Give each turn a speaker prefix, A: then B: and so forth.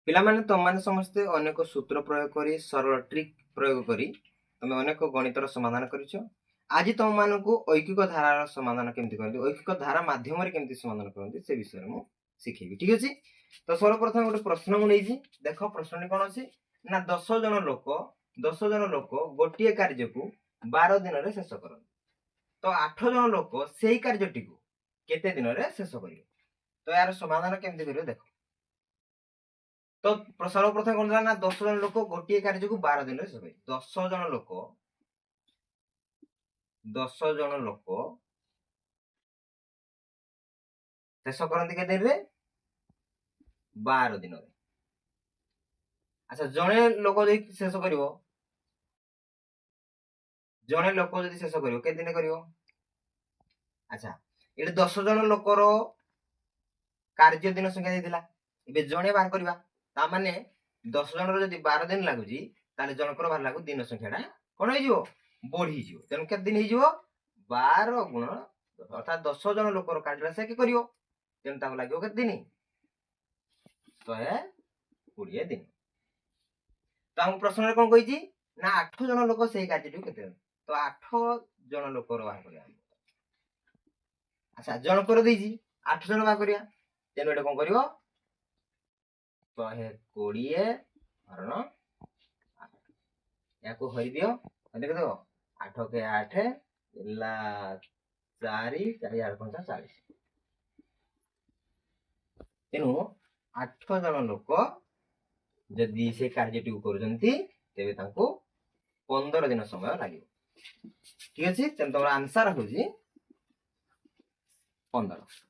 A: ପିଲାମାନେ ତମମାନେ ସମସ୍ତେ ଅନେକ ସୂତ୍ର ପ୍ରୟୋଗ କରି ସରଳ ଟ୍ରିକ୍ ପ୍ରୟୋଗ କରି ତମେ ଅନେକ ଗଣିତର ସମାଧାନ କରିଛ। ଆଜି ତମମାନଙ୍କୁ ଐକିକ ଧାରାର ସମାଧାନ କେମିତି କରନ୍ତି, ଐକିକ ଧାରା ମାଧ୍ୟମରେ କେମିତି ସମାଧାନ କରନ୍ତି ସେ ବିଷୟରେ ମୁଁ ଶିଖେଇବି। ଠିକ ଅଛି, ତ ସର୍ବପ୍ରଥମେ ଗୋଟେ ପ୍ରଶ୍ନ ମୁଁ ନେଇଛି। ଦେଖ ପ୍ରଶ୍ନଟି କଣ ଅଛି ନା 10 ଜଣ ଲୋକ ଗୋଟିଏ କାର୍ଯ୍ୟକୁ 12 ଦିନରେ ଶେଷ କରନ୍ତି। ତ 8 ଜଣ ଲୋକ ସେଇ କାର୍ଯ୍ୟଟିକୁ କେତେ ଦିନରେ ଶେଷ କରିବେ? ତ ଏହାର ସମାଧାନ କେମିତି କରିବେ ଦେଖ। ତ ସର୍ବପ୍ରଥମେ କଣ ହେଲା ନା 10 ଜଣ ଲୋକ ଗୋଟିଏ କାର୍ଯ୍ୟକୁ 12 ଦିନରେ ଶେଷ କରିବେ। 10 ଜଣ ଲୋକ ଶେଷ କରନ୍ତି କେତେ ଦିନରେ? 12 ଦିନରେ। ଆଚ୍ଛା, ଜଣେ ଲୋକ ଯଦି ଶେଷ କରିବ, କେତେ ଦିନ କରିବ? ଆଚ୍ଛା, ଏଠି 10 ଜଣ ଲୋକର କାର୍ଯ୍ୟ ଦିନ ସଂଖ୍ୟା ଦେଇଥିଲା, ଏବେ ଜଣେ ବାହାର କରିବା। ତା ମାନେ 10 ଜଣର ଯଦି 12 ଦିନ ଲାଗୁଛି ତାହେଲେ ଜଣଙ୍କର ବାହାର ଲାଗୁ ଦିନ ସଂଖ୍ୟା ଟା କଣ ହେଇଯିବ? ବଢିଯିବ। ତେଣୁ କେତେ ଦିନ ହେଇଯିବ? 12 ଗୁଣ 10, ଅର୍ଥାତ 10 ଜଣ ଲୋକର କାର୍ଯ୍ୟ ସେ କି କରିବ, ତେଣୁ ତାକୁ ଲାଗିବ କେତେ ଦିନ? 120 ଦିନ। ତ ଆମ ପ୍ରଶ୍ନରେ କଣ କହିଛି ନା 8 ଜଣ ଲୋକ ସେଇ କାର୍ଯ୍ୟଟିକୁ କେତେ ଦିନ, ତ 8 ଜଣ ଲୋକର ବାହାର କରିବା। ଆଚ୍ଛା, ଜଣଙ୍କର ଦେଇଛି 8 ଜଣ ବାହାର କରିବା, ତେଣୁ ଏଟା କଣ କରିବ? 120 ହରଣ 8, ୟାକୁ ହରି ଦିଅ, ଦେଖ 8 କେ 8 ହେଲା 4, 4 8 5 40। ତେଣୁ 8 ଜଣ ଲୋକ ଯଦି ସେ କାର୍ଯ୍ୟଟିକୁ କରୁଛନ୍ତି ତେବେ ତାଙ୍କୁ 15 ଦିନ ସମୟ ଲାଗିବ। ଠିକ ଅଛି, ତେଣୁ ତମର ଆନ୍ସର ହଉଛି 15।